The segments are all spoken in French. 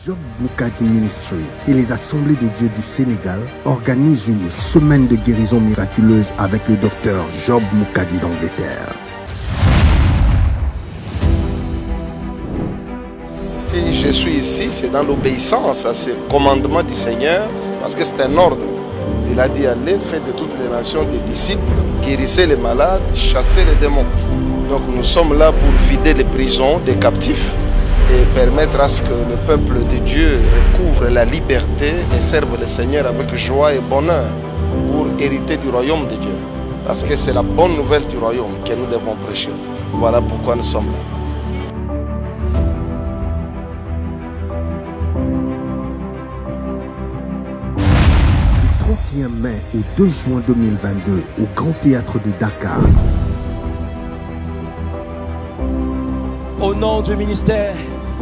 Job Moukadi Ministry et les Assemblées de Dieu du Sénégal organisent une semaine de guérison miraculeuse avec le docteur Job Moukadi d'Angleterre. Si je suis ici, c'est dans l'obéissance à ce commandement du Seigneur, parce que c'est un ordre. Il a dit, allez, faites de toutes les nations des disciples, guérissez les malades, chassez les démons. Donc nous sommes là pour vider les prisons des captifs et permettre à ce que le peuple de Dieu recouvre la liberté et serve le Seigneur avec joie et bonheur pour hériter du royaume de Dieu. Parce que c'est la bonne nouvelle du royaume que nous devons prêcher. Voilà pourquoi nous sommes là. Du 31 mai au 2 juin 2022 au Grand Théâtre de Dakar. Au nom du ministère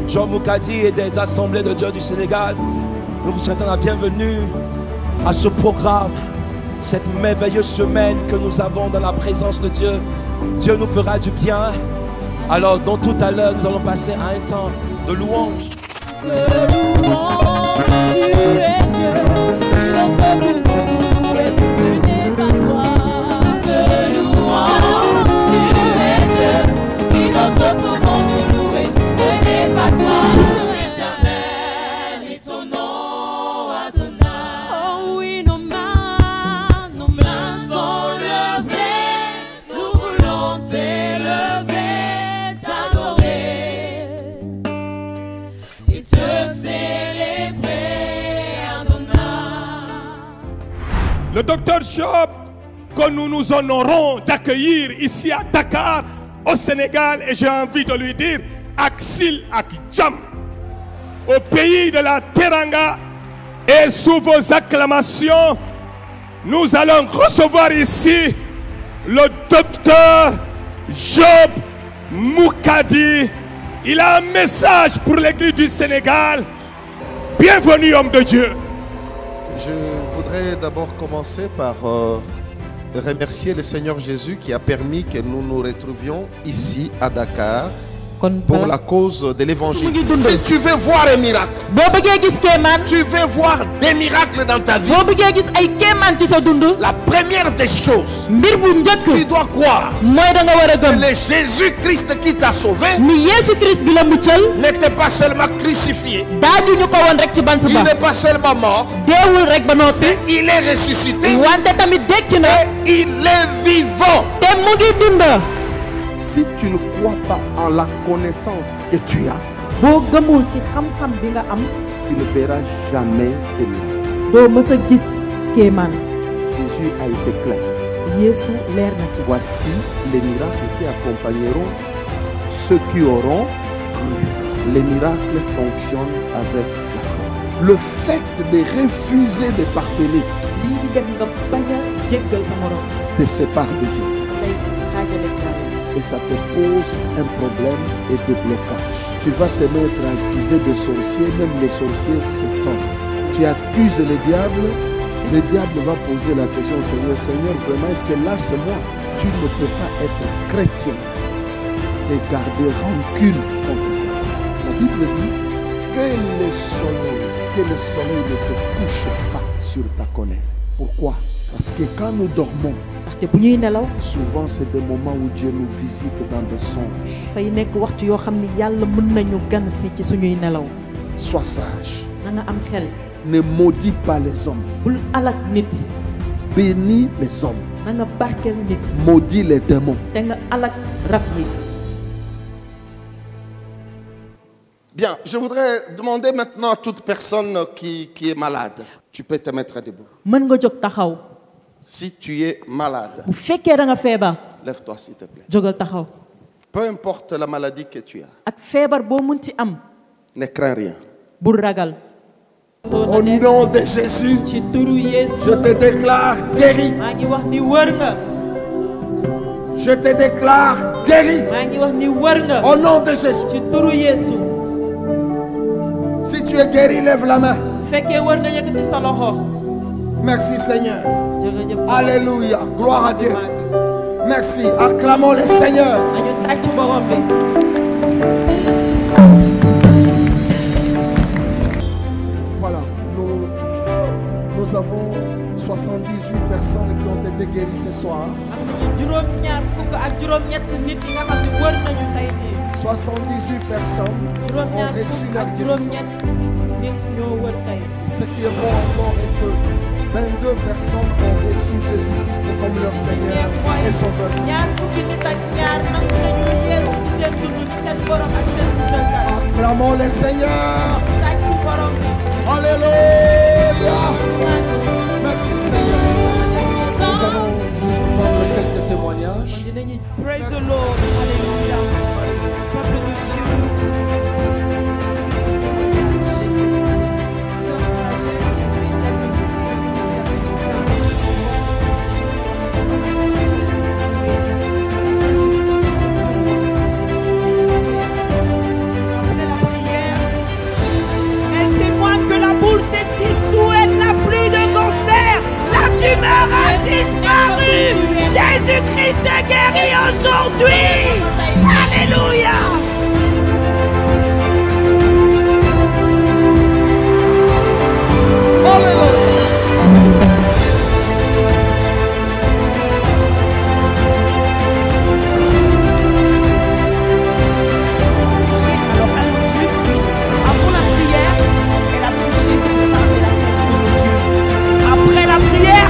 Job Moukadi et des Assemblées de Dieu du Sénégal, nous vous souhaitons la bienvenue à ce programme, cette merveilleuse semaine que nous avons dans la présence de Dieu. Dieu nous fera du bien. Alors, donc tout à l'heure, nous allons passer à un temps de louange. De louange, tu es Dieu, et notre nous, et si ce n'est pas toi. De louange, tu es Dieu, et notre pouvons nous louer si ce n'est pas toi. Éternel est ton nom, Adonai. Oh oui, nos mains sont levées, nous voulons t'élever, t'adorer et te célébrer, Adonai. Le docteur Job, que nous nous honorons d'accueillir ici à Dakar, au Sénégal, et j'ai envie de lui dire Aksil Akjam, au pays de la Teranga, et sous vos acclamations, nous allons recevoir ici le docteur Job Moukadi. Il a un message pour l'église du Sénégal. Bienvenue, homme de Dieu. Je voudrais d'abord commencer par remercier le Seigneur Jésus qui a permis que nous nous retrouvions ici à Dakar pour la cause de l'évangile. Si tu veux voir un miracle, tu veux voir des miracles dans ta vie, la première des choses, tu dois croire que le Jésus-Christ qui t'a sauvé n'était pas seulement crucifié, il n'est pas seulement mort, mais il est ressuscité et il est vivant. Si tu ne crois pas en la connaissance que tu as, tu ne verras jamais de miracles. Jésus a été clair. Voici les miracles qui accompagneront ceux qui auront cru. Les miracles fonctionnent avec la foi. Le fait de refuser de pardonner te sépare de Dieu. Et ça te pose un problème et des blocages. Tu vas te mettre à accuser des sorciers, même les sorciers s'étonnent. Tu accuses le diable va poser la question, Seigneur, vraiment, est-ce que là c'est moi? Tu ne peux pas être chrétien et garder rancune contre toi. La Bible dit que le soleil ne se couche pas sur ta colère. Pourquoi? Parce que quand nous dormons, souvent c'est des moments où Dieu nous visite dans des songes. Sois sage. Ne maudis pas les hommes. Bénis les hommes. Maudis les démons. Bien, je voudrais demander maintenant à toute personne qui est malade. Tu peux te mettre debout. Si tu es malade, lève-toi s'il te plaît. Peu importe la maladie que tu as, ne crains rien. Au nom de Jésus, je te déclare guéri. Je te déclare guéri. Au nom de Jésus. Si tu es guéri, lève la main. Merci Seigneur. Alléluia. Gloire à Dieu. Merci. Acclamons le Seigneur. Nous avons 78 personnes qui ont été guéries ce soir. 78 personnes ont reçu leur guérison. Ce qui est bon encore est que 22 personnes ont reçu Jésus-Christ comme leur Seigneur et Sauveur. Acclamons le Seigneur. Alléluia. Merci Seigneur. Nous allons juste prendre quelques témoignages. Praise the Lord. Alléluia. Peuple de Dieu. Sœur sagesse et diagnostiquer le cancer du sein. Cancer du sein, ça fait 2 mois. Après la prière, elle témoigne que la boule s'est dissoute, elle n'a plus de cancer. La tumeur a disparu. Jésus-Christ est guéri aujourd'hui. Alléluia.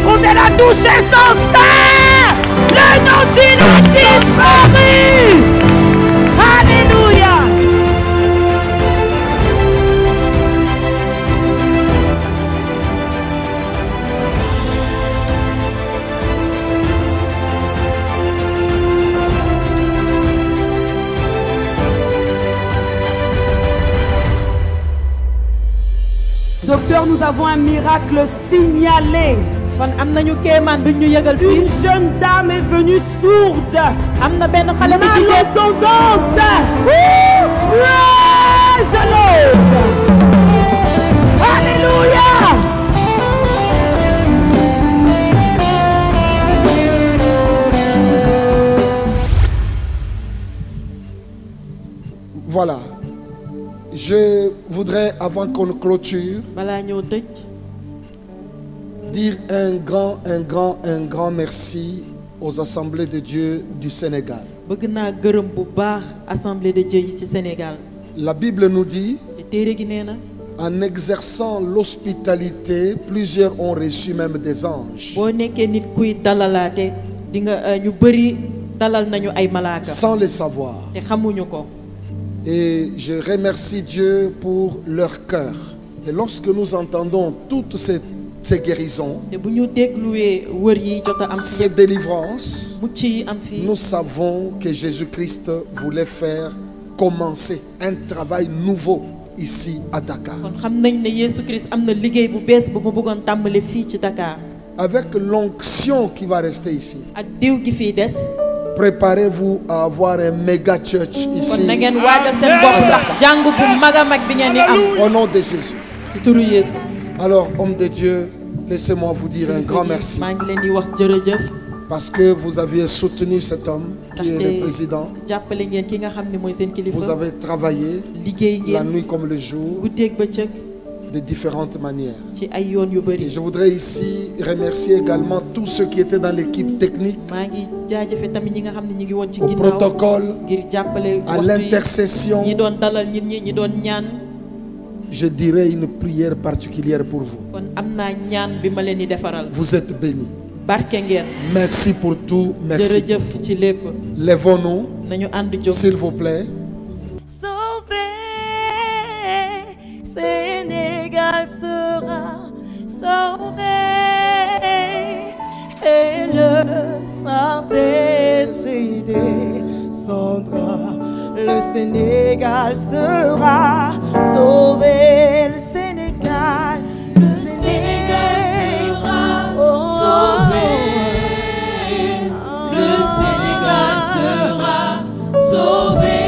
Quand elle a touché son sein, le dentine a disparu. Alléluia. Docteur, nous avons un miracle signalé. Une jeune dame est venue sourde, malentendante. Praise the Lord. Alléluia. Voilà. Je voudrais, avant qu'on clôture, dire un grand merci aux Assemblées de Dieu du Sénégal. La Bible nous dit, en exerçant l'hospitalité, plusieurs ont reçu même des anges. Sans le savoir. Et je remercie Dieu pour leur cœur. Et lorsque nous entendons toutes ces guérisons, ces délivrances, nous savons que Jésus-Christ voulait faire commencer un travail nouveau ici à Dakar. Avec l'onction qui va rester ici, préparez-vous à avoir un méga church ici. Au nom de Jésus. Alors, homme de Dieu, laissez-moi vous dire un grand merci. Parce que vous aviez soutenu cet homme qui est le président. Vous avez travaillé la nuit comme le jour, de différentes manières. Et je voudrais ici remercier également tous ceux qui étaient dans l'équipe technique, au protocole, à l'intercession. Je dirais une prière particulière pour vous. Vous êtes bénis. Merci pour tout. Merci pour tout. Lèvons-nous, s'il vous plaît. Sénégal sera sauvé et le Saint-Esprit descendra. Le Sénégal sera sauvé. Le Sénégal sera sauvé. Le Sénégal sera sauvé.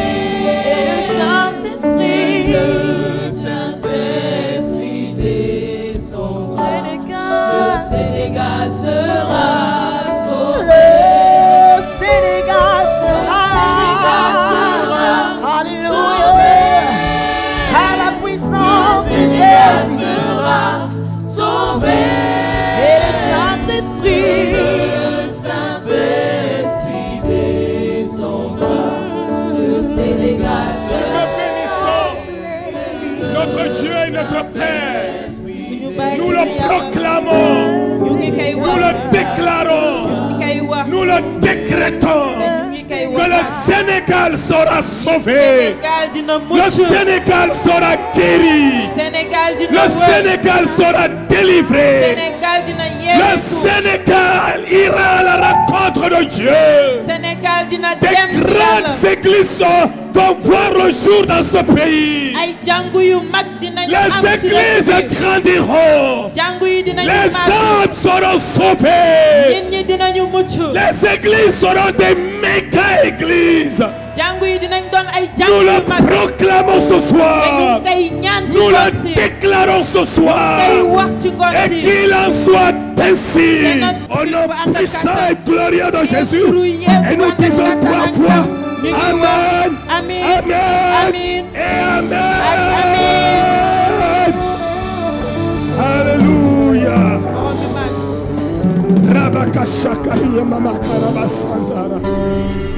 Le Saint-Esprit descendra. Le Sénégal sera sauvé. Le Sénégal sera sauvé. Notre Dieu est notre Père. Nous le proclamons. Nous le déclarons. Nous le décrétons. Que le Sénégal sera sauvé. Le Sénégal sera guéri. Le Sénégal sera délivré. Le Sénégal ira à la rencontre de Dieu. Des grandes églises vont voir le jour dans ce pays. Les églises grandiront. Les âmes seront sauvées. Les églises seront des méga-églises. Nous le proclamons ce soir. Nous le déclarons ce soir. Et qu'il en soit ainsi. Au nom puissant et glorieux de Jésus. Et nous disons 3 fois Amen. Amen. Amen. Et Amen. Alléluia.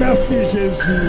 Merci Jésus.